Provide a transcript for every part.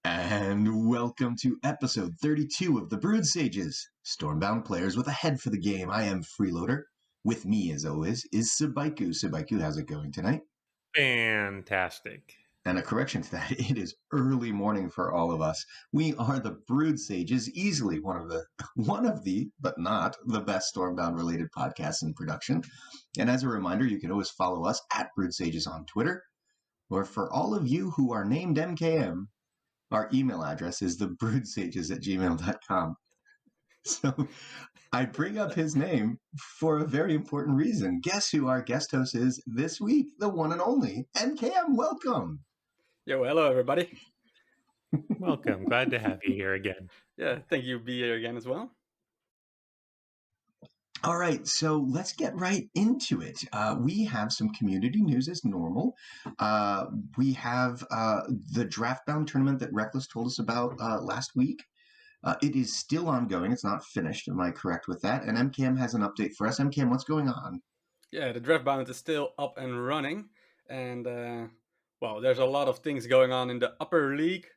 And welcome to episode 32 of the Brewed Sages, Stormbound players with a head for the game. I am Freeloader. With me, as always, is Sabaiku. Sabaiku, how's it going tonight? Fantastic. And a correction to that, it is early morning for all of us. We are the Brewed Sages, easily one of the, but not the best Stormbound related podcasts in production. And as a reminder, you can always follow us at Brewed Sages on Twitter. Or for all of you who are named Emkaem, our email address is thebrewedsages@gmail.com. So I bring up his name for a very important reason. Guess who our guest host is this week? The one and only Emkaem. Welcome. Yo, hello everybody. Welcome. Glad to have you here again. Yeah, thank you for being here again as well. All right, so let's get right into it. We have some community news as normal. We have the Draftbound tournament that Reckless told us about last week. It is still ongoing. It's not finished. Am I correct with that? And Emkaem has an update for us. Emkaem, what's going on? Yeah, the Draftbound is still up and running. And, there's a lot of things going on in the upper league.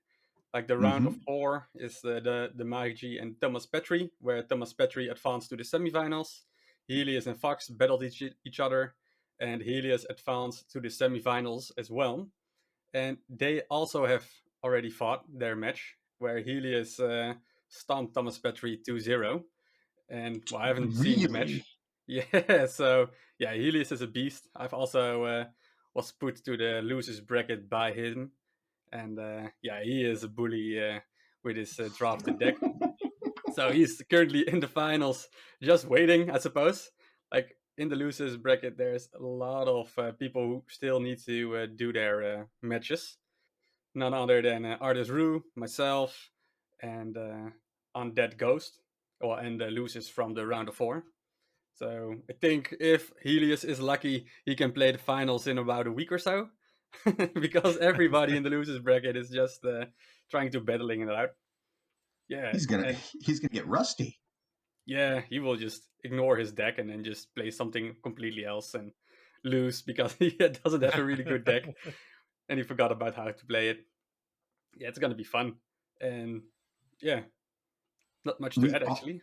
Like the round of 4 is the Magi and Thomas Petrie, where Thomas Petrie advanced to the semifinals. Helios and Fox battled each other, and Helios advanced to the semifinals as well. And they also have already fought their match, where Helios stomped Thomas Petrie 2-0. And I haven't seen the match. Yeah, so yeah, Helios is a beast. I've also was put to the losers bracket by him. And he is a bully with his drafted deck. So he's currently in the finals, just waiting, I suppose. Like in the losers bracket, there's a lot of people who still need to do their matches. None other than Artis Rue, myself, and Undead Ghost, and the losers from the round of 4. So I think if Helios is lucky, he can play the finals in about a week or so. Because everybody in the losers bracket is just trying to battling it out. Yeah, he's gonna get rusty. Yeah, he will just ignore his deck and then just play something completely else and lose because he doesn't have a really good deck and he forgot about how to play it. Yeah, it's gonna be fun, and yeah, not much to add actually.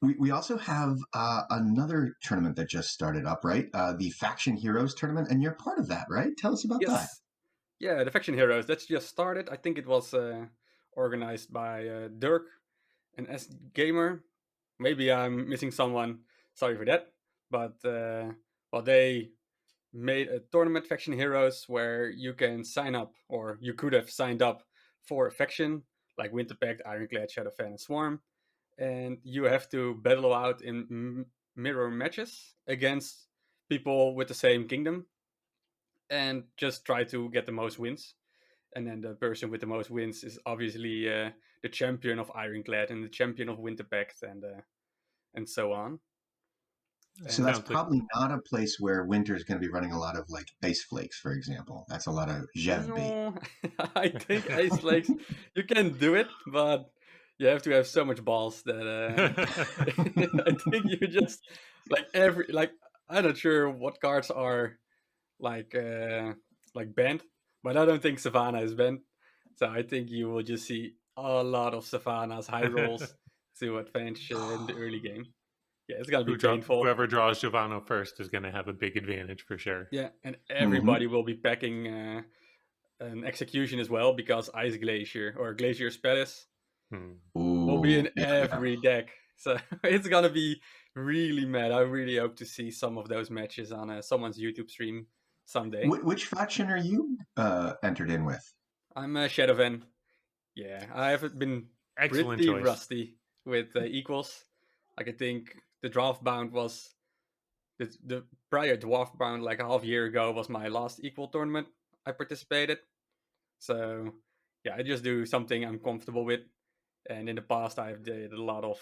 We also have another tournament that just started up, right? The Faction Heroes tournament, and you're part of that, right? Tell us about that. Yeah, the Faction Heroes, that's just started. I think it was organized by Dirk and S Gamer. Maybe I'm missing someone. Sorry for that. But they made a tournament, Faction Heroes, where you can sign up, or you could have signed up for a faction like Winter Pact, Ironclad, Shadowfan, and Swarm. And you have to battle out in mirror matches against people with the same kingdom and just try to get the most wins. And then the person with the most wins is obviously the champion of Ironclad and the champion of Winter Pact and so on. So that's probably not a place where Winter is going to be running a lot of like Ice Flakes, for example. That's a lot of Jev bait. I think Ice Flakes, you can do it, but you have to have so much balls that I think you just I'm not sure what cards are like banned, but I don't think Savannah is banned. So I think you will just see a lot of Savannah's high rolls to advance in the early game. Yeah, it's gonna be painful. Whoever draws Giovanni first is gonna have a big advantage for sure. Yeah, and everybody will be packing an execution as well because Ice Glacier or Glacier Spellis will be in every deck. So it's gonna be really mad. I really hope to see some of those matches on someone's YouTube stream someday. Which faction are you entered in with? I'm Shadowvan. Yeah, I have been pretty rusty with equals. Like I think the draft bound was the prior dwarf bound like a half year ago was my last equal tournament I participated. So yeah, I just do something I'm comfortable with. And in the past, I've did a lot of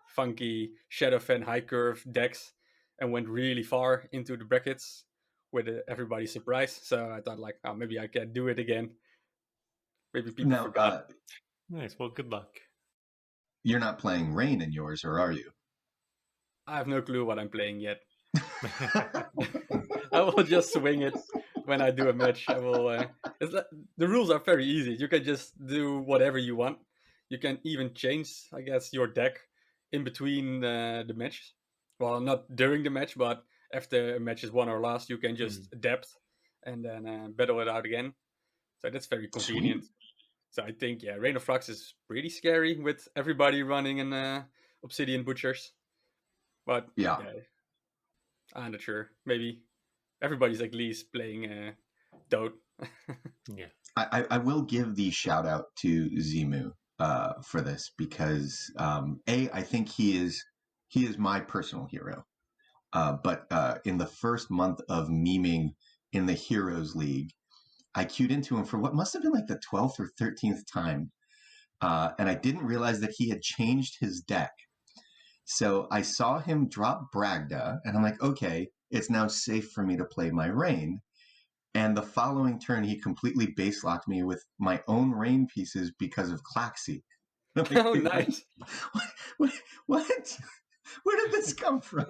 funky Shadowfen high curve decks and went really far into the brackets with everybody surprised. So I thought like, maybe I can do it again. Maybe people forgot. Nice. Well, good luck. You're not playing Rain in yours, or are you? I have no clue what I'm playing yet. I will just swing it. when I do a match, I will. The rules are very easy. You can just do whatever you want. You can even change, I guess, your deck in between the match. Well, not during the match, but after a match is won or lost, you can just adapt and then battle it out again. So that's very convenient. Sweet. So I think, yeah, Reign of Flux is pretty scary with everybody running in Obsidian Butchers. But Yeah. yeah, I'm not sure. Maybe everybody's at least playing Toad. Yeah. I will give the shout out to Zimu for this because I think he is my personal hero. But in the first month of memeing in the Heroes League, I queued into him for what must have been like the 12th or 13th time. And I didn't realize that he had changed his deck. So I saw him drop Bragda, and I'm like, okay, it's now safe for me to play my Rain. And the following turn, he completely base locked me with my own Rain pieces because of Klaxi. Like, Oh, nice. What? Where did this come from?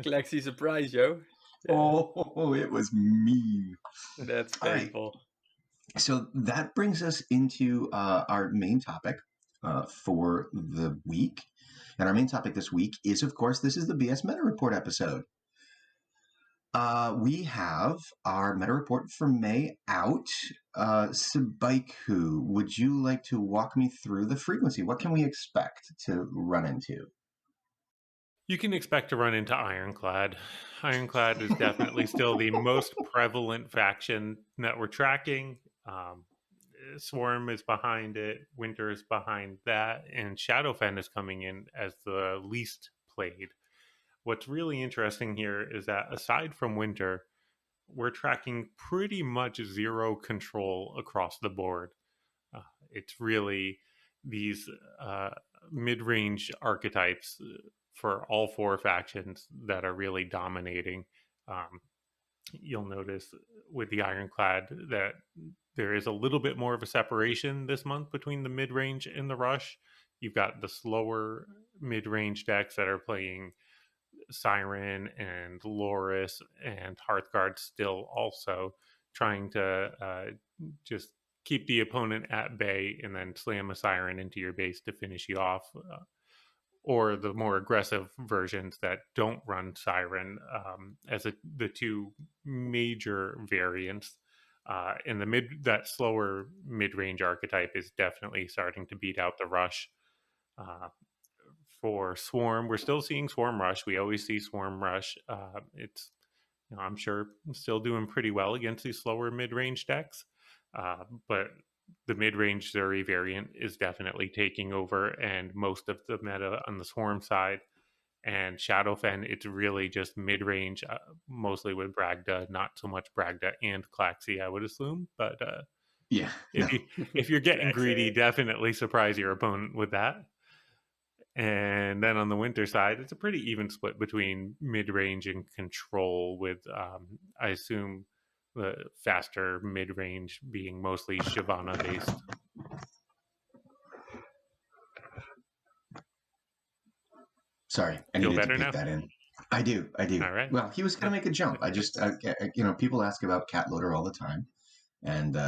Klaxi surprise, yo. Yeah. Oh, it was mean. That's painful. Right. So that brings us into our main topic for the week. And our main topic this week is, of course, this is the BS Meta Report episode. We have our meta report for May out. Sabaiku, would you like to walk me through the frequency? What can we expect to run into? You can expect to run into Ironclad. Ironclad is definitely still the most prevalent faction that we're tracking. Swarm is behind it, Winter is behind that, and Shadowfen is coming in as the least played. What's really interesting here is that aside from Winter, we're tracking pretty much zero control across the board. It's really these mid-range archetypes for all four factions that are really dominating. You'll notice with the Ironclad that there is a little bit more of a separation this month between the mid-range and the rush. You've got the slower mid-range decks that are playing Siren and Loris and Hearthguard still also trying to just keep the opponent at bay and then slam a Siren into your base to finish you off. Or the more aggressive versions that don't run Siren as the two major variants. In the that slower mid-range archetype is definitely starting to beat out the rush. For Swarm, we're still seeing Swarm Rush. We always see Swarm Rush. It's, I'm sure, still doing pretty well against these slower mid-range decks. But the mid-range Zuri variant is definitely taking over, and most of the meta on the Swarm side. And Shadowfen, it's really just mid-range, mostly with Bragda, not so much Bragda and Klaxi, I would assume. But if you're getting greedy, definitely surprise your opponent with that. And then on the Winter side, it's a pretty even split between mid-range and control, with I assume the faster mid-range being mostly Shyvana based. Sorry, I needed to pick that in. I do. All right. Well, he was going to make a jump. I just, people ask about Cat Loader all the time, and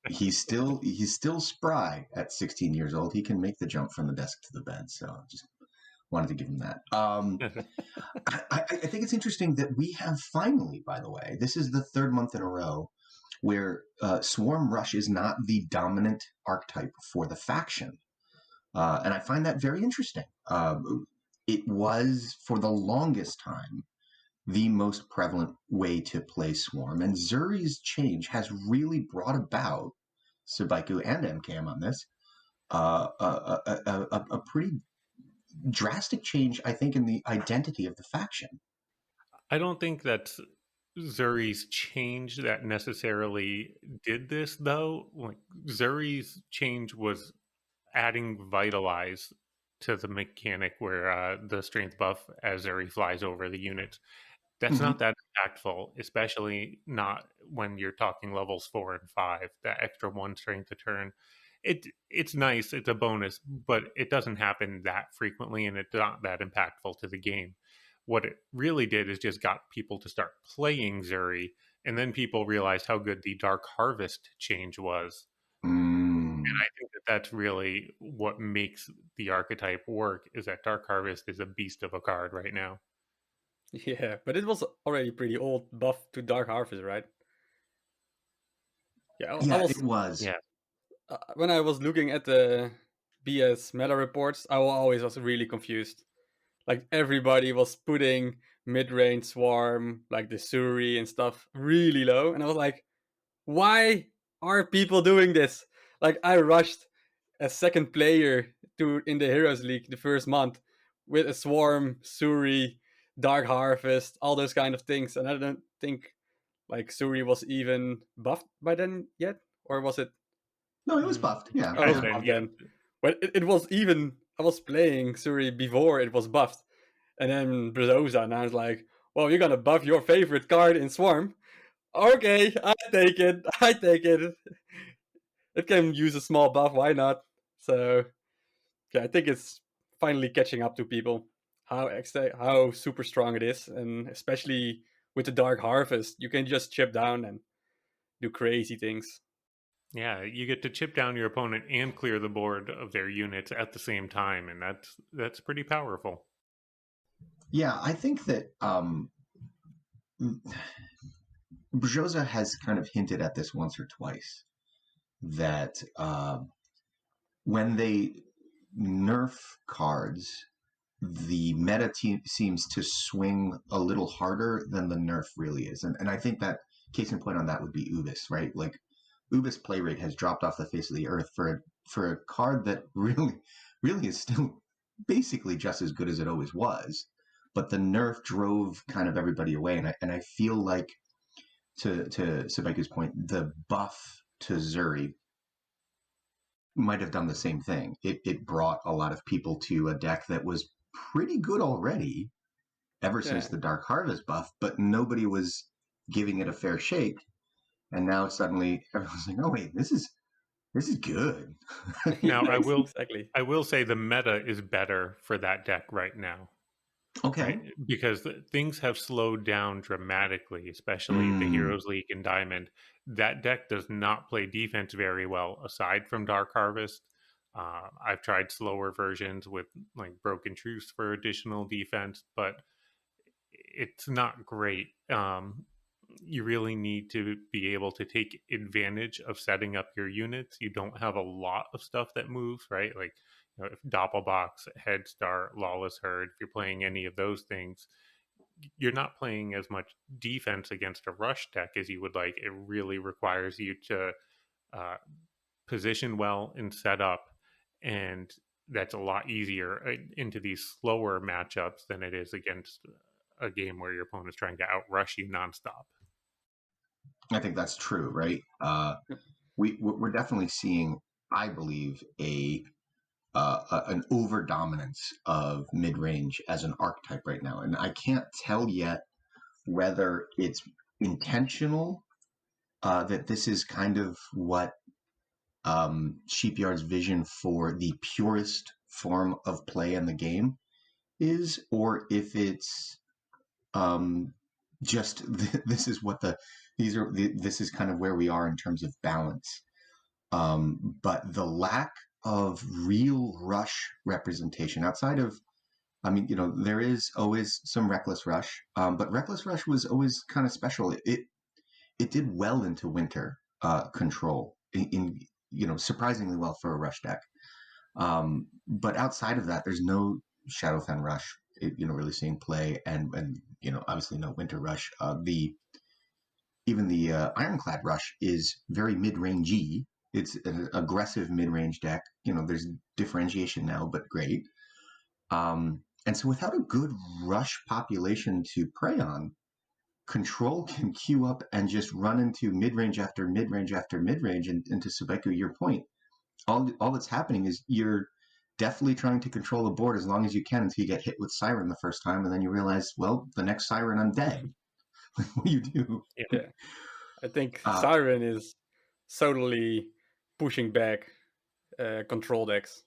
he's still spry at 16 years old. He can make the jump from the desk to the bed. So just wanted to give him that. I think it's interesting that we have finally, by the way, this is the third month in a row where Swarm Rush is not the dominant archetype for the faction. And I find that very interesting. It was, for the longest time, the most prevalent way to play Swarm. And Zuri's change has really brought about, Sabaiku and Emkaem on this, a pretty drastic change, I think, in the identity of the faction. I don't think that's Zuri's change that necessarily did this, though. Like, Zuri's change was adding Vitalize to the mechanic where the strength buff as Zuri flies over the unit. That's not that impactful, especially not when you're talking levels 4 and 5. That extra 1 strength a turn, it's nice, it's a bonus, but it doesn't happen that frequently, and it's not that impactful to the game. What it really did is just got people to start playing Zuri And then people realized how good the Dark Harvest change was. Mm. And I think that that's really what makes the archetype work, is that Dark Harvest is a beast of a card right now. Yeah, but it was already pretty old buff to Dark Harvest, right? Yeah, I Yeah, was it was. Yeah. When I was looking at the BS meta reports, I always was really confused. Like everybody was putting mid-range swarm, like the Suri and stuff, really low, and I was like, why are people doing this? Like I rushed a second player to in the Heroes League the first month with a swarm, Suri, Dark Harvest, all those kind of things, and I don't think like Suri was even buffed by then yet, or was it? No, it was buffed. Yeah, Oh, it Back was yeah. then, buffed yeah. then. But it was even. I was playing Suri before it was buffed, and then Brazosa, and I was like, "Well, you're gonna buff your favorite card in Swarm? Okay, I take it. I take it. It can use a small buff. Why not?" So yeah, I think it's finally catching up to people how super strong it is, and especially with the Dark Harvest, you can just chip down and do crazy things. Yeah, you get to chip down your opponent and clear the board of their units at the same time, and that's pretty powerful. Yeah, I think that Brzoza has kind of hinted at this once or twice that when they nerf cards, the meta seems to swing a little harder than the nerf really is. And I think that case in point on that would be Ubis, right? Like Ubis play rate has dropped off the face of the earth for a card that really is still basically just as good as it always was. But the nerf drove kind of everybody away. And I feel like to Sabeku's point, the buff to Zuri might have done the same thing. It brought a lot of people to a deck that was pretty good already ever since Yeah, the Dark Harvest buff, but nobody was giving it a fair shake. And now suddenly everyone's like, "Oh wait, this is good." Now, yeah, exactly. I will say the meta is better for that deck right now, Okay. right? Because things have slowed down dramatically, especially the Mm. Heroes League and Diamond. That deck does not play defense very well, aside from Dark Harvest. I've tried slower versions with like Broken Truce for additional defense, but it's not great. You really need to be able to take advantage of setting up your units. You don't have a lot of stuff that moves, right? Like, if Doppelbox, Head Start, Lawless Herd, if you're playing any of those things, you're not playing as much defense against a rush deck as you would like. It really requires you to uh, position well and set up, and that's a lot easier into these slower matchups than it is against a game where your opponent's trying to outrush you nonstop. I think that's true, right? We're definitely seeing, I believe, an over dominance of mid range as an archetype right now, and I can't tell yet whether it's intentional, that this is kind of what Sheepyard's vision for the purest form of play in the game is, or if it's um, just this is what this is kind of where we are in terms of balance. But the lack of real rush representation outside of, I mean, there is always some reckless rush, but reckless rush was always kind of special. It did well into winter control in surprisingly well for a rush deck. But outside of that, there's no Shadowfen rush, really seeing play, and obviously no winter rush. The Even the Ironclad rush is very mid-rangey. It's an aggressive mid-range deck. There's differentiation now, but great. And so without a good rush population to prey on, control can queue up and just run into mid-range after mid-range after mid-range. And to Sebeku, your point, all that's happening is you're definitely trying to control the board as long as you can until you get hit with Siren the first time, and then you realize, well, the next Siren, I'm dead. What do you do? Yeah, I think Uh, Siren is totally pushing back control decks.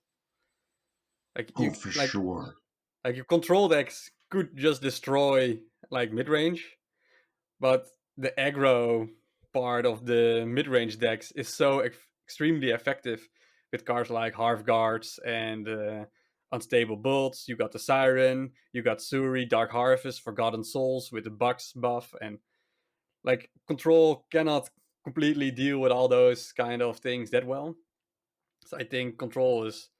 Like oh, you for like sure. like your control decks could just destroy like mid range, but the aggro part of the mid-range decks is so extremely effective with cards like Hearthguards and Unstable Bolts. You got the Siren, you got Suri, Dark Harvest, Forgotten Souls with the Bucks buff, and like Control cannot completely deal with all those kind of things that well. So I think Control is,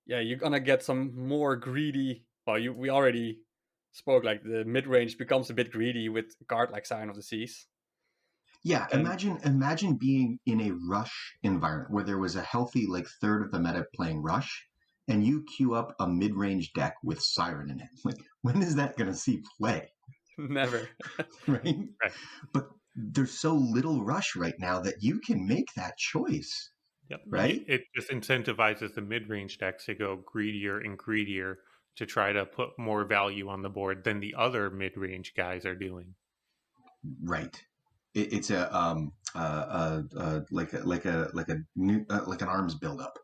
yeah, you're gonna get some more greedy. Well, we already spoke, like the mid range becomes a bit greedy with a card like Sign of the Seas. Yeah, And imagine being in a rush environment where there was a healthy like third of the meta playing rush, and you queue up a mid-range deck with Siren in it. Like, when is that going to see play? never. Right? Right. But there's so little rush right now that you can make that choice. Yep. Right? It just incentivizes the mid-range decks to go greedier and greedier to try to put more value on the board than the other mid-range guys are doing. Right. It's a like a new like an arms buildup,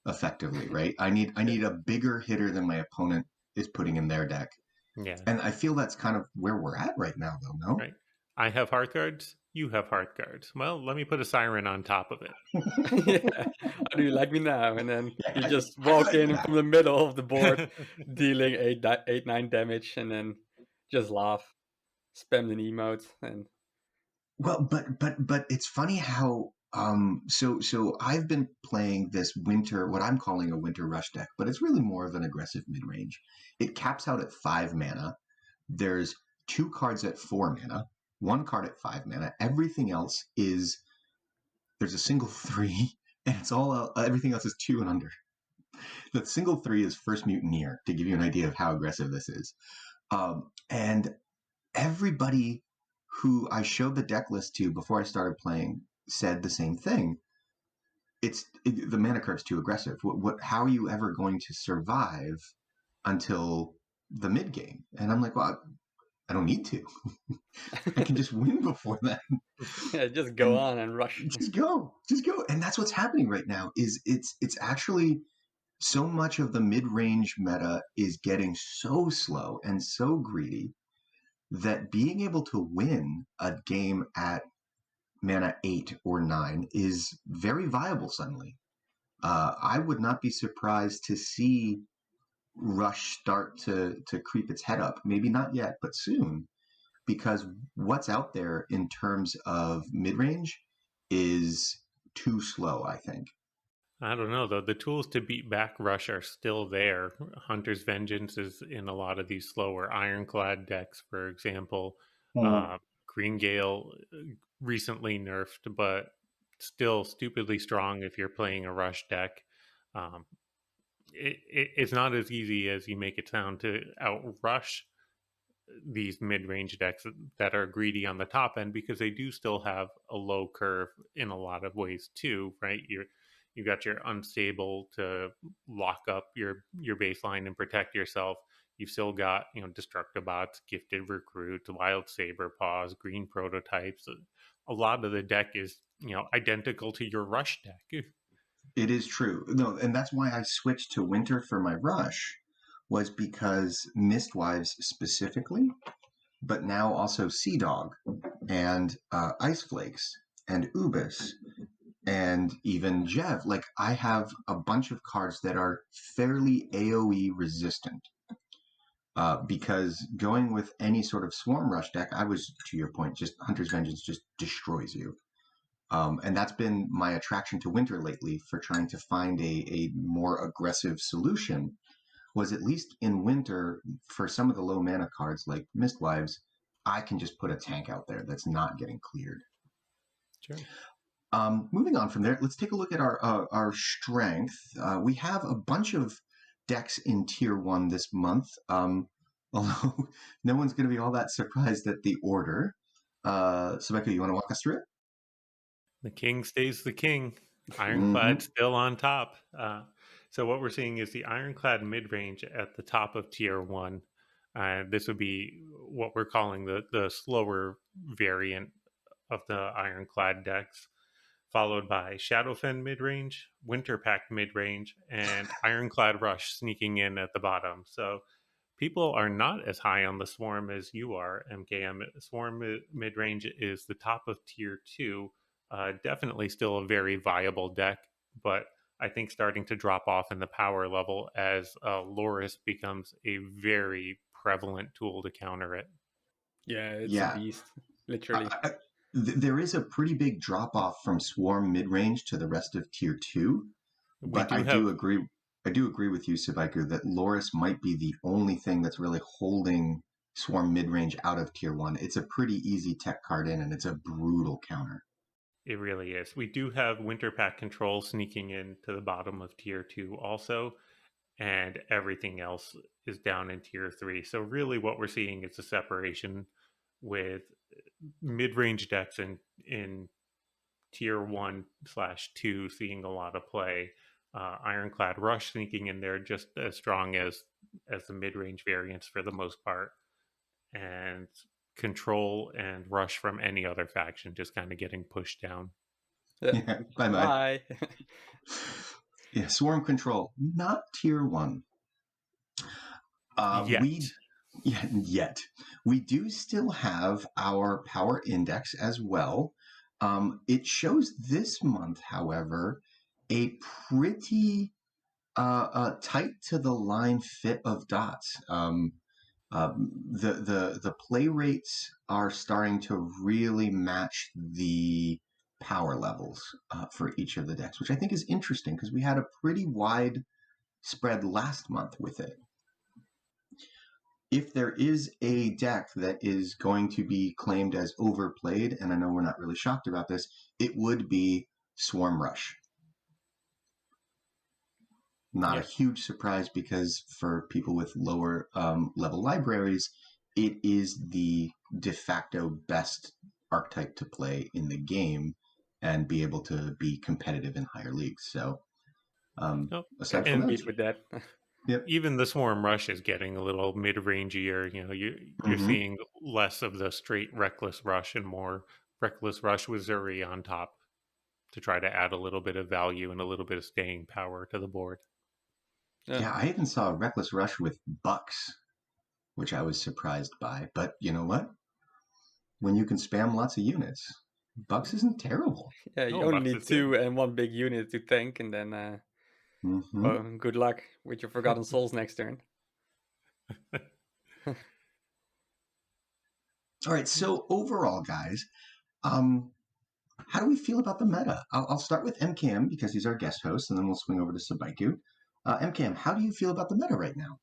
effectively, right? I need a bigger hitter than my opponent is putting in their deck, Yeah. and I feel that's kind of where we're at right now, though. No, Right. I have Hearthguards. You have Hearthguards. Well, let me put a Siren on top of it. Yeah. How do you like me now? And then yeah, you just how do you walk like in that? from the middle of the board, dealing 9 damage, and then just laugh, spam an emote, and Well, but it's funny how so I've been playing this winter, what I'm calling a winter rush deck, but it's really more of an aggressive mid range. It caps out at 5 mana. There's 2 cards at 4 mana, 1 card at 5 mana. Everything else is there's a single 3, and it's all everything else is 2 and under. The single 3 is First Mutineer to give you an idea of how aggressive this is. And everybody who I showed the deck list to before I started playing said the same thing. The mana curve's too aggressive. How are you ever going to survive until the mid game? And I'm like, well, I don't need to. I can just win before that. yeah, just go And on and rush. just go. And that's what's happening right now. Is it's actually so much of the mid-range meta is getting so slow and so greedy that being able to win a game at mana 8 or 9 is very viable suddenly. I would not be surprised to see Rush start to creep its head up. Maybe not yet, but soon, because what's out there in terms of mid range is too slow, I think. I don't know though. The tools to beat back Rush are still there. Hunter's Vengeance is in a lot of these slower Ironclad decks, for example. Green Gale recently nerfed, but still stupidly strong if you're playing a Rush deck. Um, it's not as easy as you make it sound to outrush these mid-range decks that are greedy on the top end, because they do still have a low curve in a lot of ways too, right? You got your unstable to lock up your baseline and protect yourself. You've still got, Destructibots, Gifted Recruits, Wild Saber Paws, Green Prototypes. A lot of the deck is, identical to your Rush deck. It is true. No, and that's why I switched to winter for my rush, was because Mistwives specifically, but now also Sea Dog and Ice Flakes and Ubis and even Jev. Like, I have a bunch of cards that are fairly AoE resistant. Because going with any sort of Swarm Rush deck, I was, to your point, just Hunter's Vengeance just destroys you. And that's been my attraction to winter lately, for trying to find a more aggressive solution, was at least in winter, for some of the low mana cards like Mistwives, I can just put a tank out there that's not getting cleared. Sure. Moving on from there, let's take a look at our strength. We have a bunch of decks in tier 1 this month, although no one's going to be all that surprised at the order. Sebeka, you want to walk us through it? The king stays the king. Ironclad still on top. So what we're seeing is the Ironclad mid-range at the top of tier 1. This would be what we're calling the slower variant of the Ironclad decks, followed by Shadowfen mid-range, Winter Pact mid-range, and Ironclad Rush sneaking in at the bottom. So people are not as high on the Swarm as you are, MKM. Swarm mid-range is the top of tier 2. Definitely still a very viable deck, but I think starting to drop off in the power level as Loris becomes a very prevalent tool to counter it. Yeah, it's a Yeah. beast, literally. There is a pretty big drop off from Swarm mid range to the rest of tier 2, but I do agree. I do agree with you, Sabaiku, that Loris might be the only thing that's really holding Swarm mid range out of tier 1. It's a pretty easy tech card in, and it's a brutal counter. It really is. We do have Winter Pack Control sneaking in to the bottom of tier 2 also, and everything else is down in tier 3. So really what we're seeing is a separation with mid-range decks in tier 1/2 seeing a lot of play. Ironclad Rush sneaking in there just as strong as the mid-range variants for the most part. And Control and Rush from any other faction just kind of getting pushed down. Yeah, bye. Yeah, Swarm Control, not tier 1. Yet. We do still have our power index as well. It shows this month, however, a pretty tight to the line fit of dots. The play rates are starting to really match the power levels for each of the decks, which I think is interesting because we had a pretty wide spread last month with it. If there is a deck that is going to be claimed as overplayed, and I know we're not really shocked about this, it would be Swarm Rush. Not a huge surprise because for people with lower level libraries, it is the de facto best archetype to play in the game and be able to be competitive in higher leagues. So aside from that, with that. Yep. Even the Swarm Rush is getting a little mid-rangier. You're seeing less of the straight Reckless Rush and more Reckless Rush with Zuri on top to try to add a little bit of value and a little bit of staying power to the board. Yeah, I even saw a Reckless Rush with Bucks, which I was surprised by. But you know what? When you can spam lots of units, Bucks isn't terrible. Yeah, you only need 2 and 1 big unit to tank, and then well, good luck with your Forgotten Souls next turn. All right, so overall, guys, how do we feel about the meta? I'll start with Emkaem because he's our guest host, and then we'll swing over to Sabaiku. Emkaem, how do you feel about the meta right now?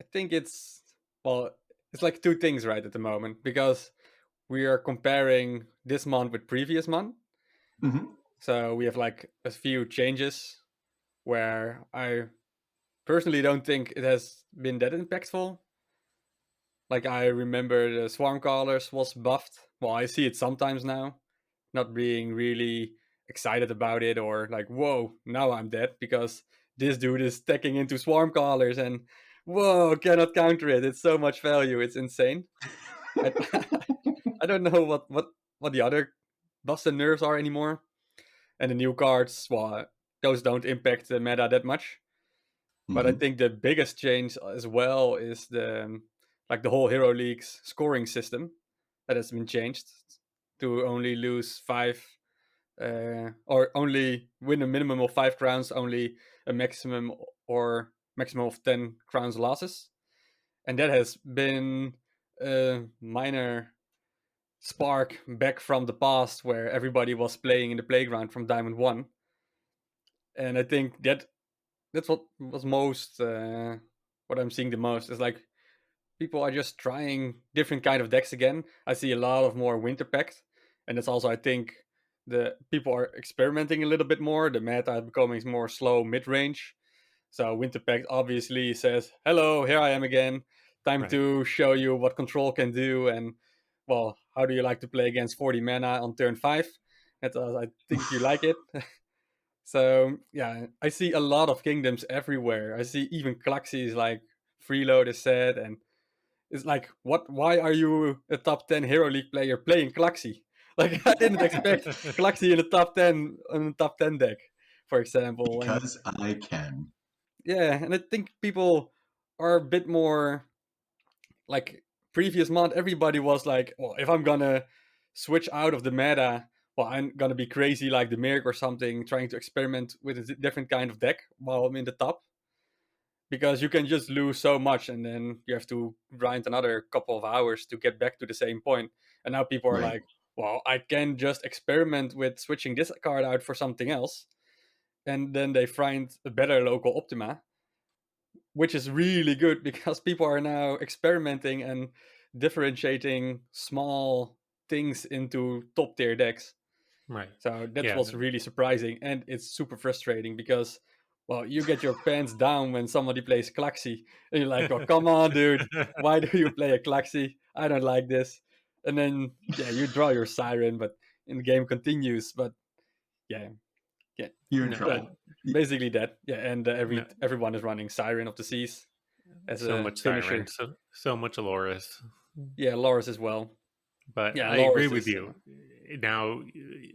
I think it's like 2 things right at the moment, because we are comparing this month with previous month. So we have like a few changes where I personally don't think it has been that impactful. Like I remember the Swarm Callers was buffed. Well, I see it sometimes now, not being really excited about it or like, whoa, now I'm dead because this dude is stacking into Swarm Callers and whoa, cannot counter it. It's so much value. It's insane. I don't know what the other buffs and nerfs are anymore. And the new cards, well, those don't impact the meta that much. But I think the biggest change as well is the whole Hero League's scoring system that has been changed to only lose 5 or only win a minimum of 5 crowns, only a maximum of 10 crowns losses. And that has been a minor spark back from the past where everybody was playing in the playground from Diamond 1. And I think that's what was most what I'm seeing the most is like people are just trying different kind of decks again. I see a lot of more Winter Pact, and that's also I think the people are experimenting a little bit more. The meta is becoming more slow mid-range. So Winter Pact obviously says, hello, here I am again. Time to show you what Control can do, and well, how do you like to play against 40 mana on turn 5? I think you like it. So yeah, I see a lot of kingdoms everywhere. I see even Klaxis like Freeload is said, and it's like, what? Why are you a top 10 Hero League player playing Klaxi? Like I didn't expect Klaxi in the top 10 deck, for example. Because I can. Yeah, and I think people are a bit more like previous mod. Everybody was like, well, if I'm gonna switch out of the meta, well, I'm gonna be crazy like the Mirk or something, trying to experiment with a different kind of deck while I'm in the top. Because you can just lose so much and then you have to grind another couple of hours to get back to the same point. And now people are Right. like, well, I can just experiment with switching this card out for something else. And then they find a better local Optima, which is really good because people are now experimenting and differentiating small things into top tier decks. Right. So that's Yeah. what's really surprising, and it's super frustrating because, well, you get your pants down when somebody plays Klaxi, and you're like, "Oh, come on, dude! Why do you play a Klaxi? I don't like this." And then, yeah, you draw your Siren, but the game continues. But yeah, yeah, You're in No. trouble. basically that. Yeah, and No. everyone is running Siren of the Seas as So a much finisher. Siren, so much Aloris. Yeah, Loris as well. But Yeah, I agree Loris with is. you. Now,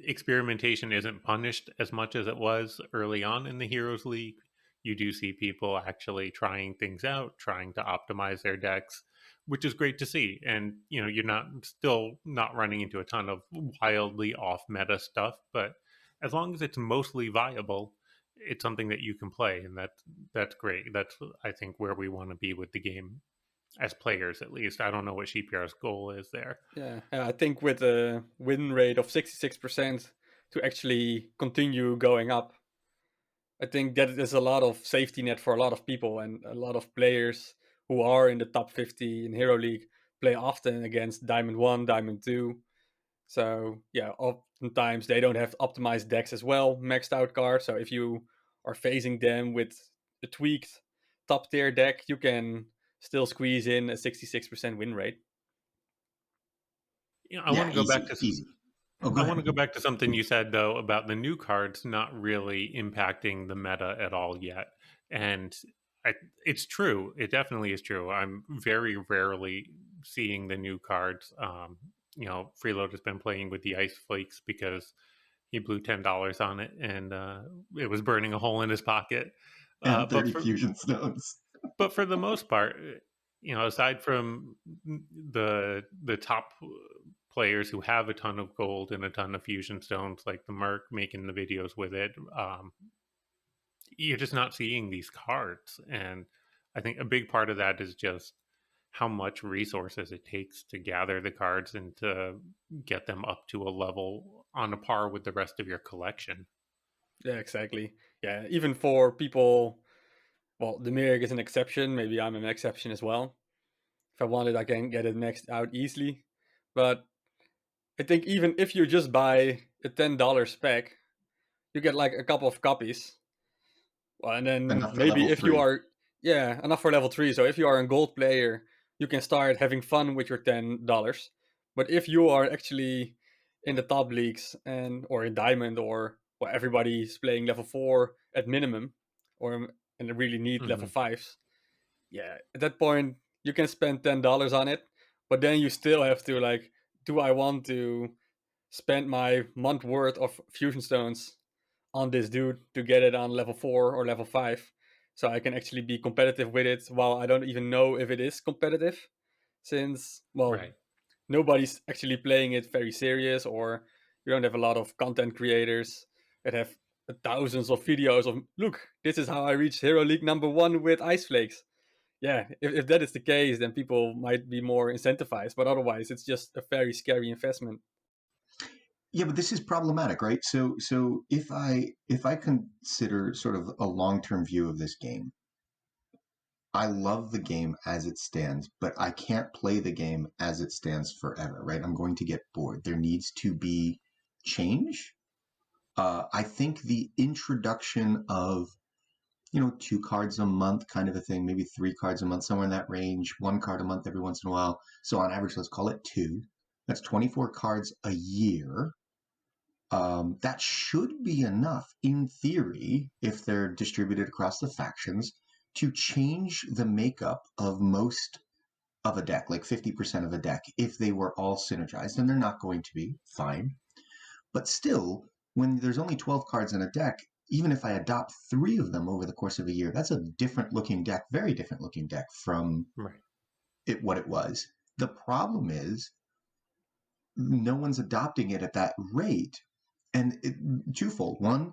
experimentation isn't punished as much as it was early on in the Heroes League. You do see people actually trying things out, trying to optimize their decks, which is great to see. And you're still not running into a ton of wildly off meta stuff, but as long as it's mostly viable, it's something that you can play, and that's great. That's, I think, where we want to be with the game as players, at least. I don't know what CPR's goal is there. Yeah, I think with a win rate of 66% to actually continue going up, I think that is a lot of safety net for a lot of people, and a lot of players who are in the top 50 in Hero League play often against Diamond 1, Diamond 2. So, yeah, oftentimes they don't have optimized decks as well, maxed out cards. So, if you are facing them with a tweaked top tier deck, you can still squeeze in a 66% win rate. I want Yeah, to go back easy, to easy. Oh, go I ahead. want to go back to something you said though about the new cards not really impacting the meta at all yet, and it's true. It definitely is true. I'm very rarely seeing the new cards. Freeload has been playing with the Ice Flakes because he blew $10 on it, and it was burning a hole in his pocket. And But 30 fusion stones. but for the most part, aside from the top players who have a ton of gold and a ton of fusion stones, like the Merc making the videos with it, you're just not seeing these cards. And I think a big part of that is just how much resources it takes to gather the cards and to get them up to a level on a par with the rest of your collection. Yeah, exactly. Yeah, even for people, well, the Mirror is an exception. Maybe I'm an exception as well. If I wanted, I can get it maxed out easily. But I think even if you just buy a $10 spec, you get like a couple of copies. Well, and then Enough for maybe level if you 3. are, yeah, enough for level 3. So if you are a gold player, you can start having fun with your $10. But if you are actually in the top leagues or in diamond, or well, everybody's playing level 4 at minimum, and they really need level Mm-hmm. 5s, yeah, at that point you can spend $10 on it, but then you still have to like, do I want to spend my month worth of fusion stones on this dude to get it on level 4 or level 5, so I can actually be competitive with it while I don't even know if it is competitive, since, well, Right. nobody's actually playing it very serious, or you don't have a lot of content creators that have thousands of videos of, look, this is how I reached Hero League #1 with Ice Flakes. Yeah, if that is the case, then people might be more incentivized, but otherwise it's just a very scary investment. Yeah, but this is problematic, right? So if I consider sort of a long-term view of this game, I love the game as it stands, but I can't play the game as it stands forever, right? I'm going to get bored. There needs to be change. I think the introduction of 2 cards a month kind of a thing, maybe 3 cards a month, somewhere in that range, 1 card a month every once in a while. So on average, let's call it 2. That's 24 cards a year. That should be enough, in theory, if they're distributed across the factions, to change the makeup of most of a deck, like 50% of a deck, if they were all synergized. And they're not going to be, fine. But still, when there's only 12 cards in a deck, even if I adopt 3 of them over the course of a year, that's a different looking deck, very different looking deck from what it was. The problem is no one's adopting it at that rate. And twofold. One,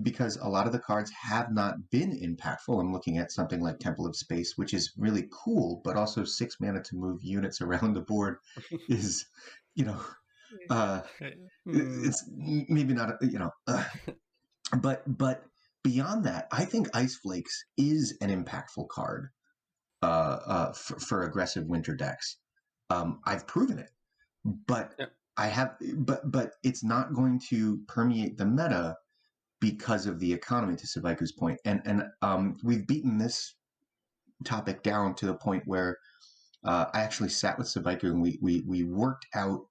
because a lot of the cards have not been impactful. I'm looking at something like Temple of Space, which is really cool, but also 6 mana to move units around the board is, it's maybe not, but beyond that, I think Ice Flakes is an impactful card for aggressive winter decks. I've proven it, but but it's not going to permeate the meta because of the economy, to Sabaiku's point. And we've beaten this topic down to the point where I actually sat with Sabaiku and we worked out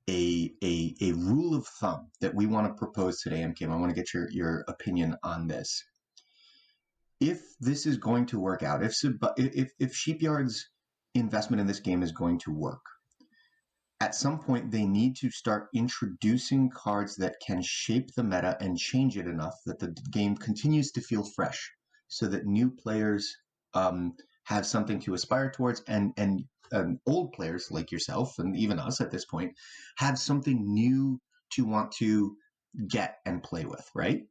a rule of thumb that we want to propose today, Emkaem. I want to get your opinion on this. If this is going to work out, if Sheepyard's investment in this game is going to work, at some point they need to start introducing cards that can shape the meta and change it enough that the game continues to feel fresh, so that new players have something to aspire towards, and old players like yourself and even us at this point have something new to want to get and play with, right?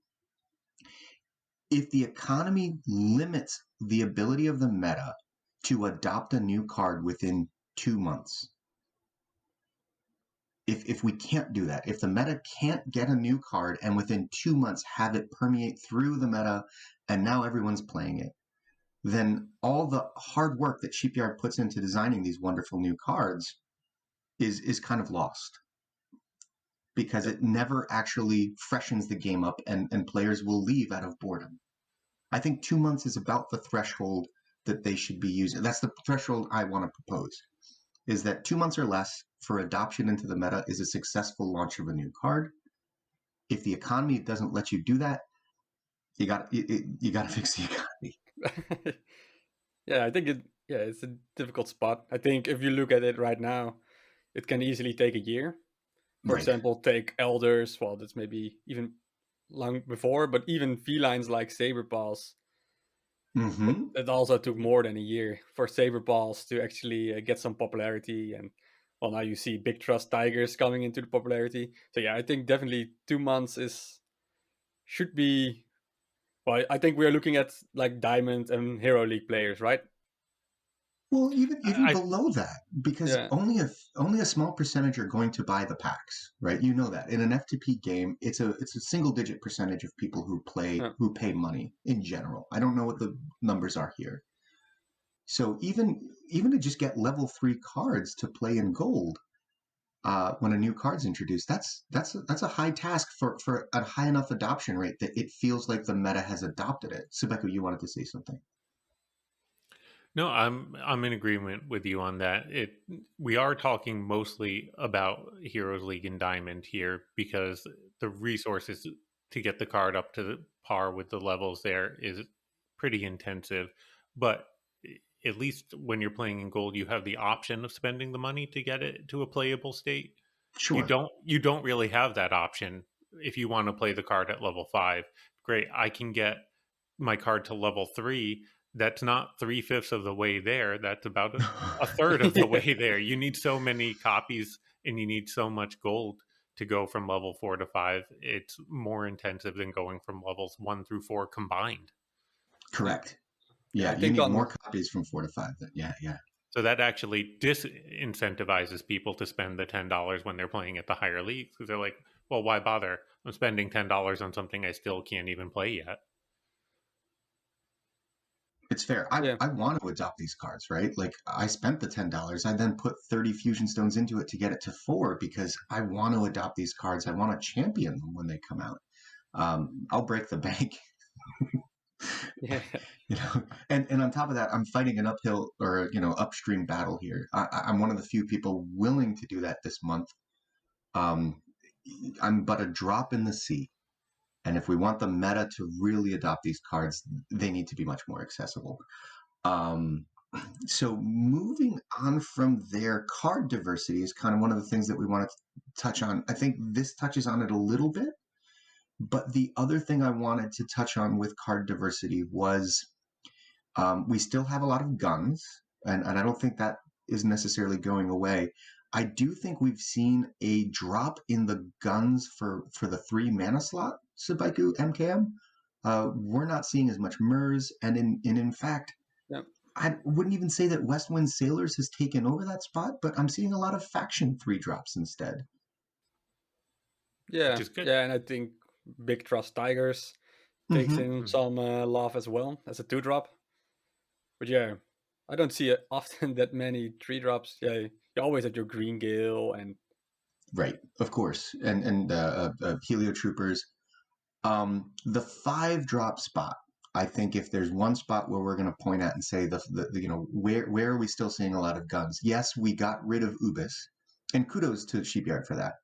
If the economy limits the ability of the meta to adopt a new card within 2 months, if we can't do that, if the meta can't get a new card and within 2 months have it permeate through the meta and now everyone's playing it, then all the hard work that Sheepyard puts into designing these wonderful new cards is kind of lost, because it never actually freshens the game up, and players will leave out of boredom. I think 2 months is about the threshold that they should be using. That's the threshold I want to propose, is that 2 months or less for adoption into the meta is a successful launch of a new card. If the economy doesn't let you do that, you got to fix the economy. Yeah, I think it's a difficult spot. I think if you look at it right now, it can easily take a year. For example, take Elders. Well, that's maybe even long before, but even felines like Saberpaws, it also took more than a year for Saberpaws to actually get some popularity. And well, now you see Big Trust Tigers coming into the popularity. So yeah, I think definitely 2 months should be. Well, I think we are looking at like Diamond and Hero League players, right? Well, even below that, because only a small percentage are going to buy the packs, right? You know that in an FTP game, it's a single digit percentage of people who pay money in general. I don't know what the numbers are here. So even to just get level 3 cards to play in gold, when a new card's introduced, that's a high task for a high enough adoption rate that it feels like the meta has adopted it. Sabaiku, you wanted to say something. No, I'm in agreement with you on that. We are talking mostly about Heroes League and Diamond here, because the resources to get the card up to the par with the levels there is pretty intensive. But at least when you're playing in gold, you have the option of spending the money to get it to a playable state. Sure. You don't really have that option if you want to play the card at level 5. Great, I can get my card to level 3. That's not 3/5 of the way there. That's about a third of the way there. You need so many copies and you need so much gold to go from level 4 to 5. It's more intensive than going from levels 1 through 4 combined. Correct. Yeah, you need more copies from 4 to 5. Yeah. So that actually disincentivizes people to spend the $10 when they're playing at the higher leagues, because they're like, well, why bother? I'm spending $10 on something I still can't even play yet. It's fair. I want to adopt these cards, right? Like, I spent the $10. I then put 30 fusion stones into it to get it to 4 because I want to adopt these cards. I want to champion them when they come out. I'll break the bank. And on top of that, I'm fighting an uphill or upstream battle here. I'm one of the few people willing to do that this month. I'm but a drop in the sea. And if we want the meta to really adopt these cards, they need to be much more accessible. So moving on from there, card diversity is kind of one of the things that we want to touch on. I think this touches on it a little bit, But the other thing I wanted to touch on with card diversity was we still have a lot of guns, and I don't think that is necessarily going away. I do think we've seen a drop in the guns for the 3 mana slot, Sabaiku Emkaem. We're not seeing as much MERS, and in fact, Yeah. I wouldn't even say that Westwind Sailors has taken over that spot, but I'm seeing a lot of faction 3 drops instead. Yeah, which is good. yeah, and I think Big Trust Tigers takes Mhm. in some love as well as a 2-drop. But yeah, I don't see often that many 3-drops. Yeah, you always have your Green Gale and Right, of course, and Helio Troopers. The 5-drop spot. I think if there's one spot where we're going to point at and say where are we still seeing a lot of guns? Yes, we got rid of Ubis, and kudos to Sheepyard for that.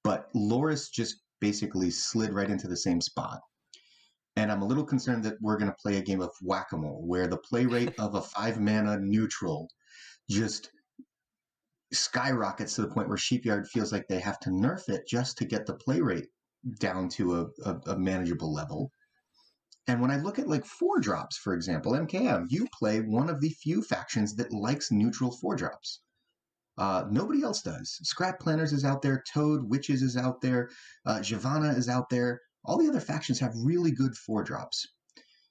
But Loris just basically slid right into the same spot. And I'm a little concerned that we're going to play a game of whack-a-mole where the play rate of a 5-mana neutral just skyrockets to the point where Sheepyard feels like they have to nerf it just to get the play rate down to a manageable level. And when I look at like 4-drops, for example, Emkaem, you play one of the few factions that likes neutral 4-drops. Nobody else does. Scrap Planners is out there, Toad, Witches is out there, Giovanna is out there. All the other factions have really good 4-drops.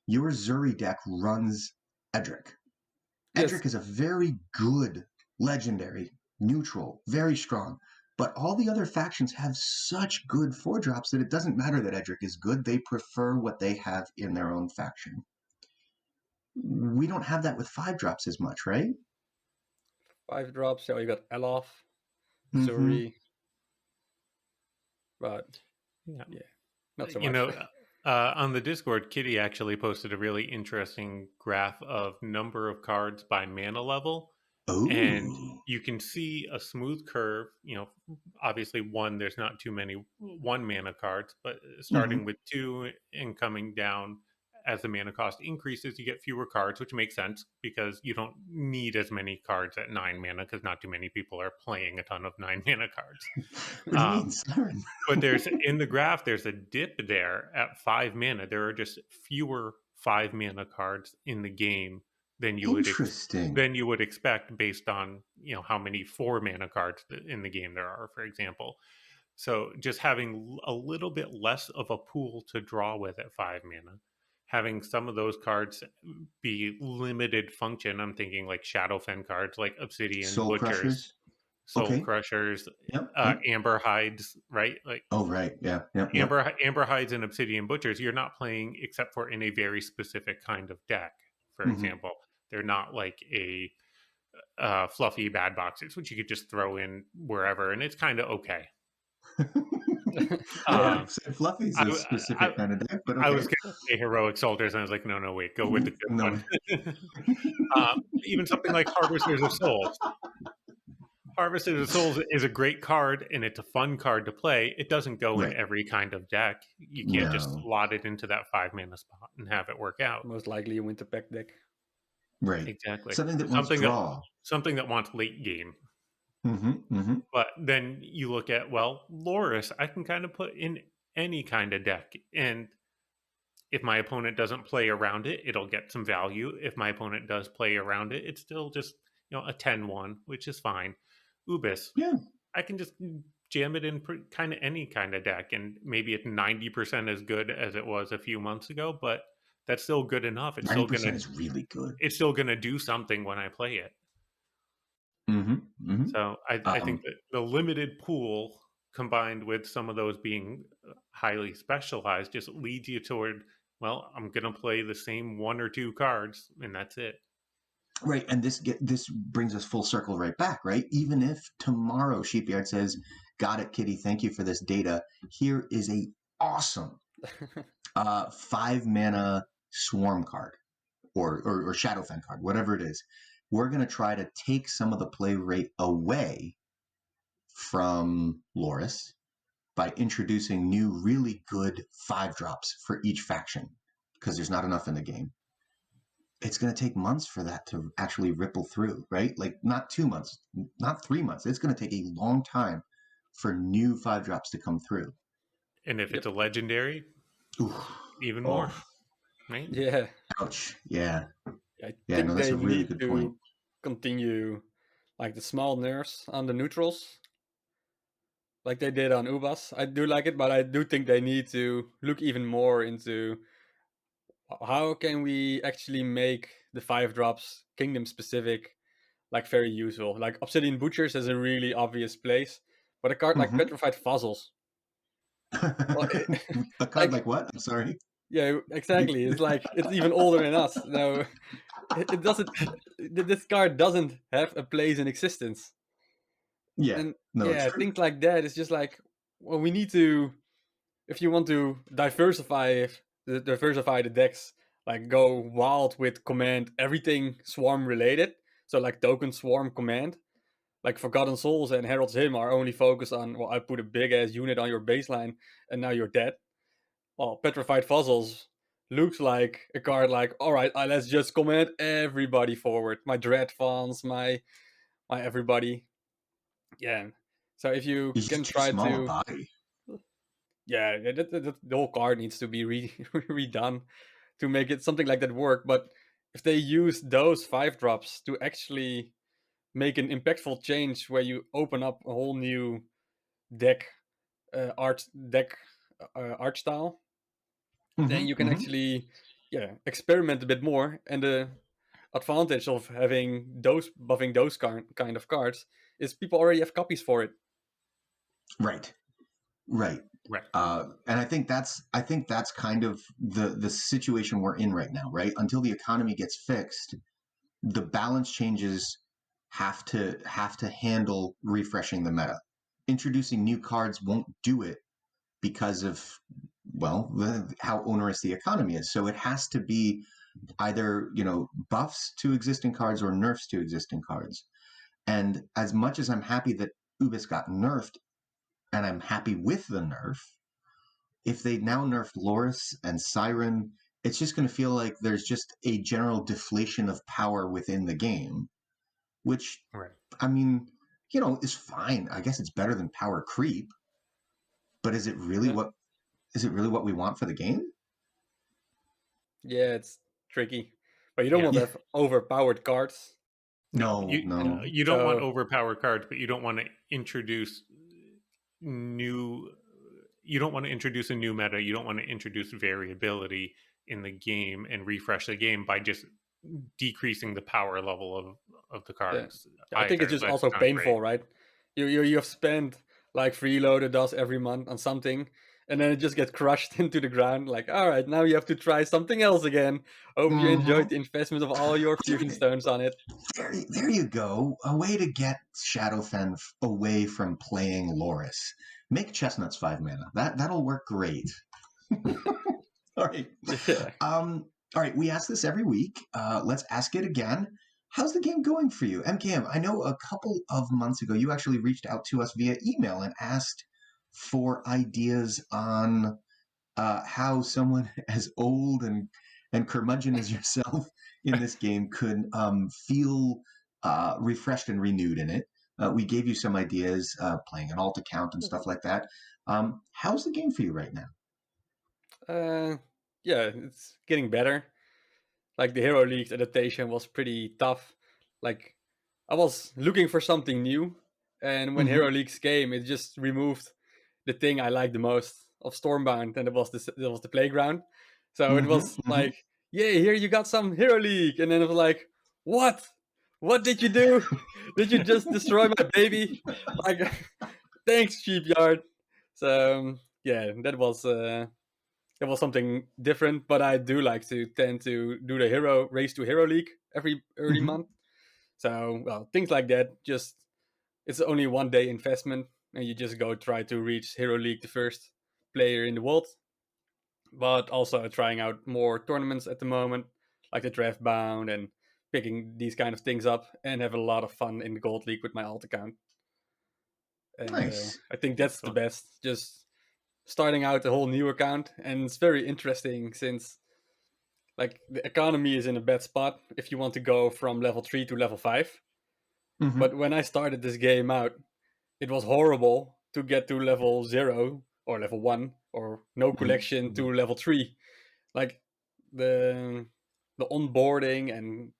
Your Zuri deck runs Edric. Yes. Edric is a very good legendary, neutral, very strong. But all the other factions have such good 4-drops that it doesn't matter that Edric is good. They prefer what they have in their own faction. We don't have that with 5-drops as much, right? 5-drops. Yeah, you got Elof, Mhm. Zuri, but Yeah. not so You much. know, on the Discord, Kitty actually posted a really interesting graph of number of cards by mana level. And Ooh. you can see a smooth curve. You know, obviously, there's not too many 1-mana cards, but starting with 2 and coming down as the mana cost increases, you get fewer cards, which makes sense because you don't need as many cards at 9 mana because not too many people are playing a ton of 9 mana cards. What do you mean, Siren? But in the graph, there's a dip there at 5 mana. There are just fewer 5 mana cards in the game than you would expect based on how many 4 mana cards in the game there are, for example. So just having a little bit less of a pool to draw with at 5 mana, having some of those cards be limited function. I'm thinking like Shadowfen cards, like Obsidian Soul Butchers, Crushers. Soul Okay. Crushers, Yep. Amber Hides, right? Like right. Yeah. Amber Hides and Obsidian Butchers, you're not playing except for in a very specific kind of deck. For example, they're not like a fluffy bad boxers, which you could just throw in wherever, and it's kind of okay. Fluffy's a specific kind of deck, but okay. I was going to say Heroic Soldiers, and I was like, no, wait, go with the good one. Even something like Harvesters of Souls. Harvesters of Souls is a great card, and it's a fun card to play. It doesn't go in every kind of deck. You can't just slot it into that 5 mana spot and have it work out. Most likely a Winter Pack deck. Right. Exactly. Something that wants draw. Something that wants late game. But then you look at, Loris, I can kind of put in any kind of deck. And if my opponent doesn't play around it, it'll get some value. If my opponent does play around it, it's still just a 10-1, which is fine. Ubis, I can just jam it in kind of any kind of deck, and maybe it's 90% as good as it was a few months ago, but that's still good enough. It's 90% is really good. It's still gonna do something when I play it. So I think that the limited pool combined with some of those being highly specialized just leads you toward, I'm gonna play the same 1 or 2 cards, and that's it. Right, and this brings us full circle right back, right? Even if tomorrow Sheepyard says, "Got it, Kitty. Thank you for this data. Here is a awesome 5 mana Swarm card or Shadowfen card, whatever it is." We're going to try to take some of the play rate away from Loris by introducing new, really good 5-drops for each faction because there's not enough in the game. It's going to take months for that to actually ripple through, right? Like not 2 months, not 3 months. It's going to take a long time for new 5-drops to come through. And if Yep. it's a legendary, even more, right? Yeah. Ouch. Yeah. I Yeah, think no, that's they a really need good to point. continue like the small nerfs on the neutrals, like they did on Ubas. I do like it, but I do think they need to look even more into how can we actually make the 5 drops kingdom specific, like very useful. Like Obsidian Butchers is a really obvious place, but a card like Mhm. Petrified Fossils, well, A card like like what? I'm sorry. yeah, exactly. It's like it's even older than us. No, it doesn't. This card doesn't have a place in existence. Yeah. And No, yeah, true. things like that. It's just like, well, we need to, if you want to diversify the decks, like go wild with command everything swarm related. So like token swarm command, like Forgotten Souls and Herald's Hymn are only focused on, well, I put a big ass unit on your baseline and now you're dead. Well, Petrified Fossils looks like a card like, all right, let's just command everybody forward. My Dread Fawns, my everybody. Yeah. So if you He's just can too try small a to, body. yeah, the whole card needs to be redone to make it something like that work. But if they use those 5 drops to actually make an impactful change where you open up a whole new deck art style, then Mhm, you can mhm. actually experiment a bit more. And the advantage of having those buffing those kind of cards is people already have copies for it. Right. Right. Right. And I think that's kind of the situation we're in right now, right? Until the economy gets fixed, the balance changes have to handle refreshing the meta. Introducing new cards won't do it because of, well, how onerous the economy is. So it has to be either, buffs to existing cards or nerfs to existing cards. And as much as I'm happy that Ubis got nerfed, and I'm happy with the nerf, if they now nerfed Loris and Siren, it's just going to feel like there's just a general deflation of power within the game, which, Right. I mean, is fine. I guess it's better than power creep, but Yeah, is it really what we want for the game? yeah, it's tricky, but you don't Yeah. want to Yeah. have overpowered cards. No, No, no. you don't want So overpowered cards, but you don't want to introduce new. You don't want to introduce a new meta. You don't want to introduce variability in the game and refresh the game by just decreasing the power level of the yeah, cards I think it's either. just That's also not great. painful, right? You have spent like freeloader does every month on something, and then it just gets crushed into the ground. Like, all right, now you have to try something else again. Hope you enjoyed Mhm. the investment of all your fusion stones on it. There you go. A way to get Shadowfen away from playing Loris. Make Chestnuts 5 mana. That'll work great. All right. Yeah. All right. We ask this every week. Let's ask it again. How's the game going for you, Emkaem? I know a couple of months ago you actually reached out to us via email and asked for ideas on how someone as old and curmudgeon as yourself in this game could feel refreshed and renewed in it. We gave you some ideas, playing an alt account and stuff like that. How's the game for you right now? Uh, yeah, it's getting better. Like the Hero League adaptation was pretty tough. Like I was looking for something new, and when Mm-hmm. Hero Leagues came, it just removed the thing I liked the most of Stormbound, and it was the playground. So it Mm-hmm. was Mm-hmm. like, yay, here you got some Hero League, and then it was like, what? What did you do? Did you just destroy my baby? Like, thanks, Sheepyard. So yeah, that was something different, but I do like to tend to do the hero race to Hero League every early Mm-hmm. month. So, well, things like that. Just it's only 1 day investment, and you just go try to reach Hero League, the first player in the world. But also trying out more tournaments at the moment, like the Draft Bound, and picking these kind of things up, and have a lot of fun in the Gold League with my alt account. And Nice. I think that's the Excellent. best. Just starting out a whole new account, and it's very interesting since like the economy is in a bad spot if you want to go from level 3 to level 5. Mm-hmm. But when I started this game out, it was horrible to get to level 0 or level 1 or no collection to level 3. Like the onboarding and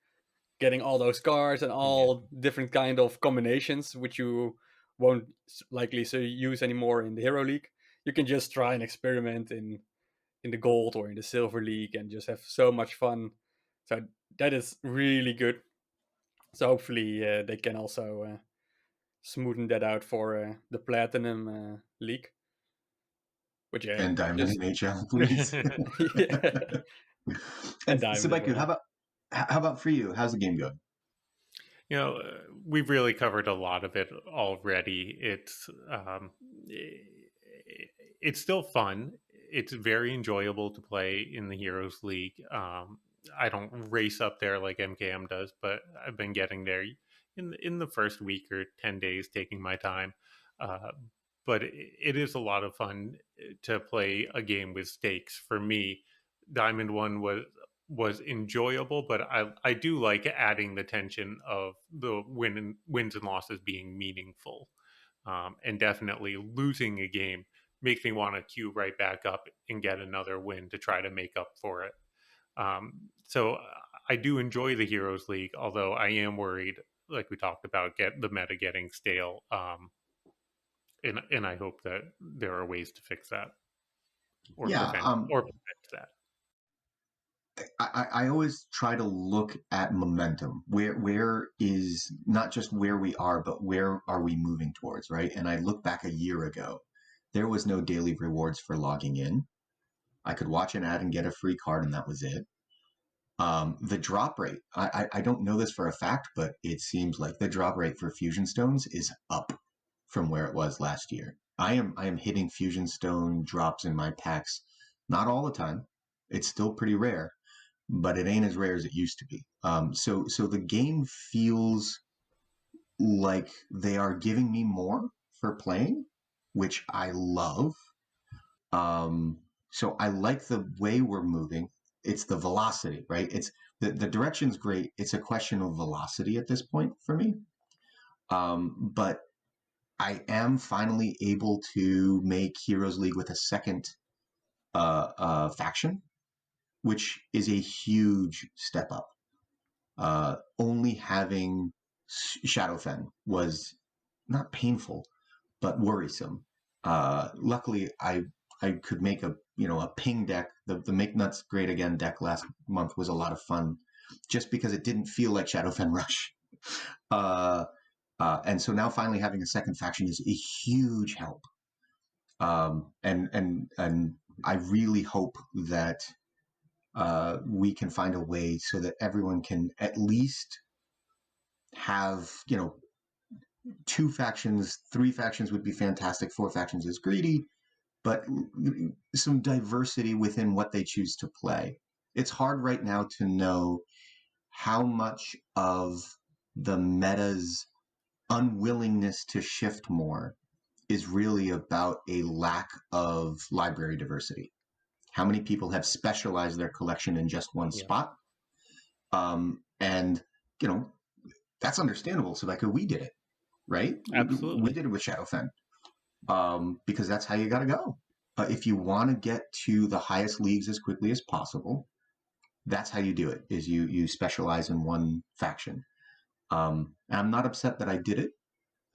getting all those cards and all different kind of combinations, which you won't likely use anymore in the Hero League. You can just try and experiment in the Gold or in the Silver League and just have so much fun. So that is really good. So hopefully they can also smoothen that out for the Platinum League. Which, and Diamond and HL, please. And Sebeku, well. how about for you? How's the game going? We've really covered a lot of it already. It's still fun. It's very enjoyable to play in the Heroes League. I don't race up there like Emkaem does, but I've been getting there in the first week or 10 days, taking my time. But it is a lot of fun to play a game with stakes. For me, Diamond 1 was enjoyable, but I do like adding the tension of the wins and losses being meaningful. And definitely losing a game makes me want to queue right back up and get another win to try to make up for it. So I do enjoy the Heroes League, although I am worried, like we talked about, the meta getting stale. And I hope that there are ways to fix that or prevent that. I always try to look at momentum. Where is not just where we are, but where are we moving towards, right? And I look back a year ago, there was no daily rewards for logging in. I could watch an ad and get a free card, and that was it. The drop rate, I don't know this for a fact, but it seems like the drop rate for Fusion Stones is up from where it was last year. I am hitting Fusion Stone drops in my packs, not all the time. It's still pretty rare, but it ain't as rare as it used to be. So the game feels like they are giving me more for playing, which I love. So I like the way we're moving. It's the velocity, right? It's the direction's great. It's a question of velocity at this point for me. But I am finally able to make Heroes League with a second faction, which is a huge step up. Only having Shadowfen was not painful, but worrisome. Luckily, I could make a ping deck. The Make Nuts Great Again deck last month was a lot of fun, just because it didn't feel like Shadowfen Rush. And so now finally having a second faction is a huge help. And I really hope that we can find a way so that everyone can at least have, 2 factions, 3 factions would be fantastic. 4 factions is greedy, but some diversity within what they choose to play. It's hard right now to know how much of the meta's unwillingness to shift more is really about a lack of library diversity. How many people have specialized their collection in just one spot? And, that's understandable. So we did it, right? Absolutely. We did it with Shadowfen because that's how you got to go. If you want to get to the highest leagues as quickly as possible, that's how you do it, is you specialize in one faction. And I'm not upset that I did it.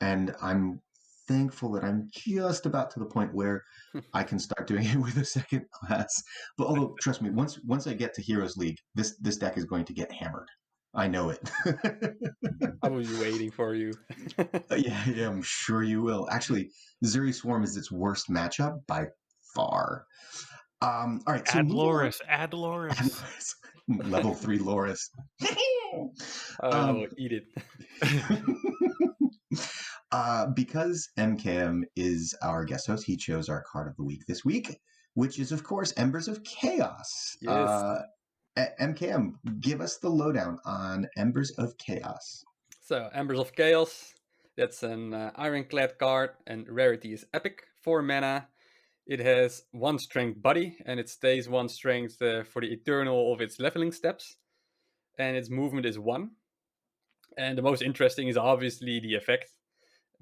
And I'm thankful that I'm just about to the point where I can start doing it with a second class. But although, trust me, once I get to Heroes League, this deck is going to get hammered. I know it. I will be waiting for you. Yeah, I'm sure you will. Actually, Zuri Swarm is its worst matchup by far. All right, so add Loris. Level 3 Loris. I will eat it. Because Emkaem is our guest host, he chose our card of the week this week, which is, of course, Embers of Chaos. Yes. Emkaem, give us the lowdown on Embers of Chaos. So, Embers of Chaos, that's an Ironclad card, and rarity is Epic, 4 mana. It has 1 strength body, and it stays 1 strength for the eternal of its leveling steps. And its movement is 1. And the most interesting is obviously the effect,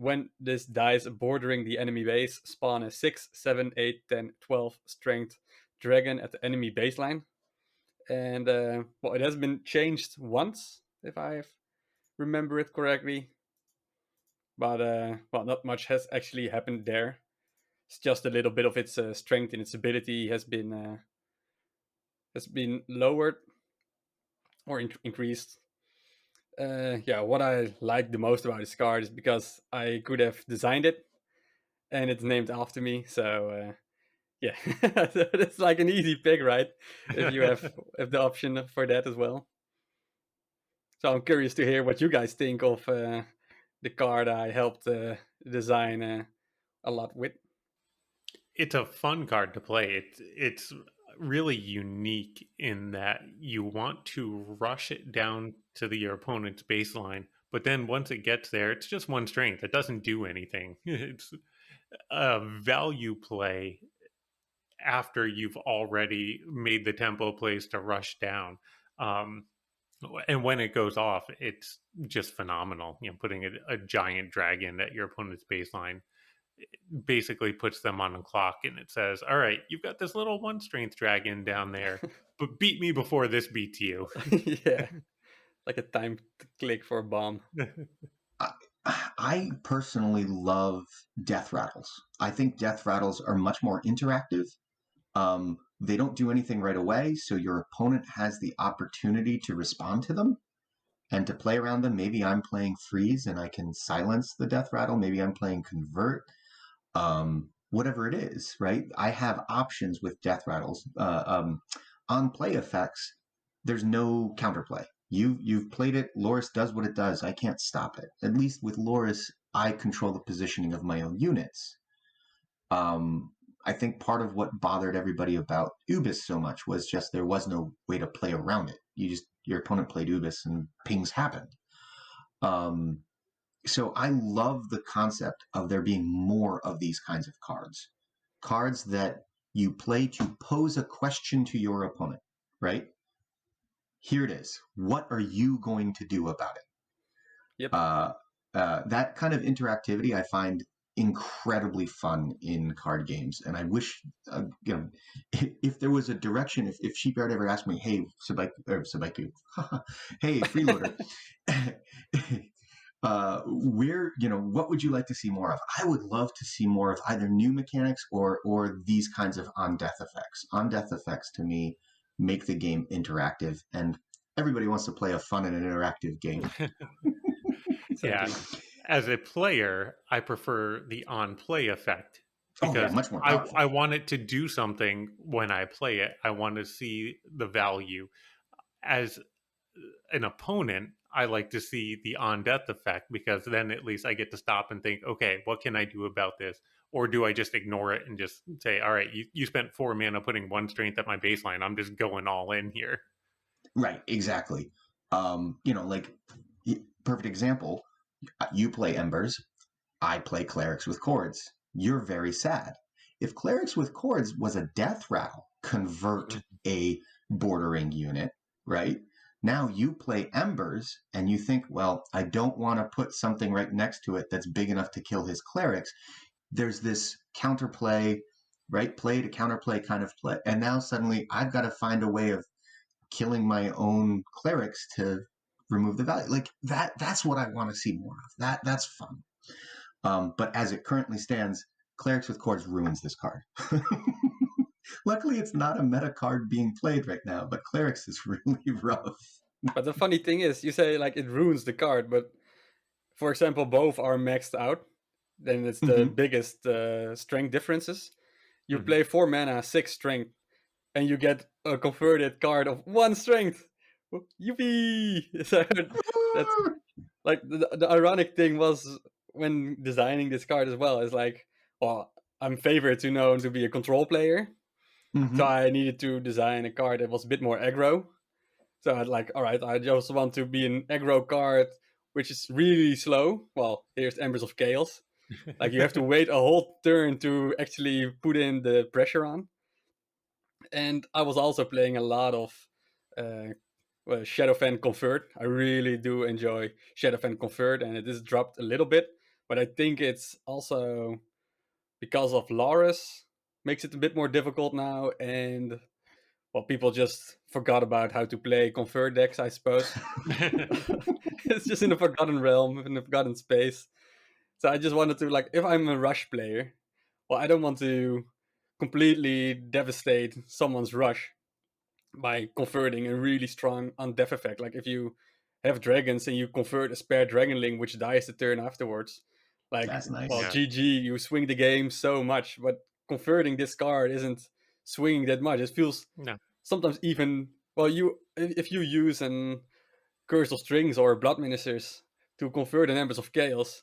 when this dies bordering the enemy base, spawn a 6, 7, 8, 10, 12 strength dragon at the enemy baseline. And well, it has been changed once, if I remember it correctly. But well, not much has actually happened there. It's just a little bit of its strength and its ability has been lowered or increased. Yeah, what I like the most about this card is because I could have designed it, and it's named after me. So yeah, it's like an easy pick, right? If you have the option for that as well. So I'm curious to hear what you guys think of the card I helped design a lot with. It's a fun card to play. It's really unique in that you want to rush it down to your opponent's baseline, but then once it gets there, it's just one strength. It doesn't do anything. It's a value play after you've already made the tempo plays to rush down. And when it goes off, it's just phenomenal. Putting a giant dragon at your opponent's baseline basically puts them on the clock, and it says, all right, you've got this little one strength dragon down there, but beat me before this beats you. Yeah, like a time click for a bomb. I personally love death rattles. I think death rattles are much more interactive. They don't do anything right away, so your opponent has the opportunity to respond to them and to play around them. Maybe I'm playing freeze and I can silence the death rattle. Maybe I'm playing convert. Whatever it is, right? I have options with death rattles. On play effects, there's no counterplay. You've played it. Loris does what it does. I can't stop it. At least with Loris, I control the positioning of my own units. I think part of what bothered everybody about Ubis so much was just there was no way to play around it. Your opponent played Ubis and pings happened. So I love the concept of there being more of these kinds of cards that you play to pose a question to your opponent, right? Here it is. What are you going to do about it? Yep. That kind of interactivity I find incredibly fun in card games, and I wish if there was a direction, if Sheepyard ever asked me, hey Sabaiku, hey Freeloader, what would you like to see more of? I would love to see more of either new mechanics or these kinds of on-death effects. On-death effects to me make the game interactive, and everybody wants to play a fun and an interactive game. Yeah. As a player, I prefer the on-play effect because much more powerful. I want it to do something when I play it. I want to see the value. As an opponent, I like to see the on-death effect because then at least I get to stop and think, okay, what can I do about this? Or do I just ignore it and just say, all right, you spent 4 mana putting one strength at my baseline. I'm just going all in here. Right, exactly. Like perfect example, you play Embers, I play Clerics with Cords. You're very sad. If Clerics with Cords was a death rattle, convert a bordering unit, right? Now you play Embers and you think, well, I don't want to put something right next to it that's big enough to kill his Clerics. There's this counterplay, right? Play to counterplay kind of play. And now suddenly I've got to find a way of killing my own Clerics to remove the value. Like that's what I want to see more of. That's fun. But as it currently stands, Clerics with Cords ruins this card. Luckily, it's not a meta card being played right now, but Clerics is really rough. But the funny thing is, you say like it ruins the card, but for example, both are maxed out. Then it's the biggest strength differences. You play 4 mana, 6 strength, and you get a converted card of 1 strength. Yippee! So that's like the ironic thing was when designing this card as well. Is like, well, I'm favored to be a control player, so I needed to design a card that was a bit more aggro. So I'd like, all right, I just want to be an aggro card, which is really slow. Well, here's Embers of Chaos. Like you have to wait a whole turn to actually put in the pressure on. And I was also playing a lot of Shadowfen Convert. I really do enjoy Shadowfen Convert, and it is dropped a little bit. but I think it's also because of Loris makes it a bit more difficult now, and well, people just forgot about how to play convert decks, I suppose. It's just in a forgotten realm, in a forgotten space. So I just wanted to, like, if I'm a rush player, well, I don't want to completely devastate someone's rush by converting a really strong undeath effect. Like if you have dragons and you convert a spare dragonling which dies the turn afterwards, like, That's nice. well, Yeah. GG, you swing the game so much, but converting this card isn't swinging that much. It feels No. sometimes even, well, you if you use an Curse of Strings or Blood Ministers to convert an Embers of Chaos,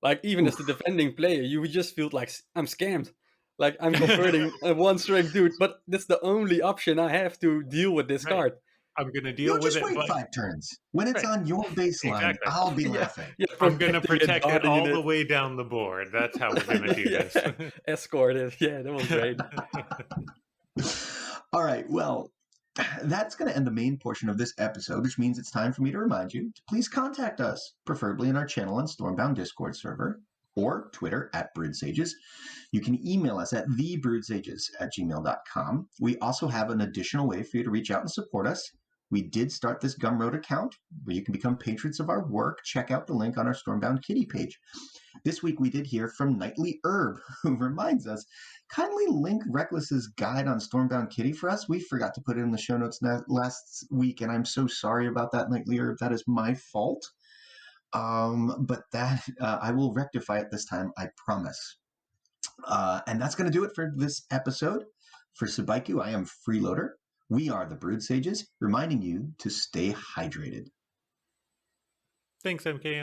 like even as the defending player, you would just feel like I'm scammed. Like I'm converting a one strength dude, but that's the only option I have to deal with this Right. card. I'm going to You deal with just it, wait but 5 turns. When it's Right. on your baseline, Exactly. I'll be Yeah, laughing. yeah, I'm going to protecting protect it guarding all the way down the board. That's how we're going to do Yeah, this. escort it. Yeah, that was great. All right. Well, that's going to end the main portion of this episode, which means it's time for me to remind you to please contact us, preferably in our channel on Stormbound Discord server or Twitter at Brewed Sages. You can email us at thebrewedsages@gmail.com. We also have an additional way for you to reach out and support us. We did start this Gumroad account where you can become patrons of our work. Check out the link on our Stormbound Kitty page. This week we did hear from Nightly Herb, who reminds us, kindly link Reckless's guide on Stormbound Kitty for us. We forgot to put it in the show notes last week, and I'm so sorry about that, Nightly Herb. That is my fault. But that I will rectify it this time, I promise. And that's going to do it for this episode. For Subaiku, I am Freeloader. We are the Brewed Sages, reminding you to stay hydrated. Thanks, Emkaem.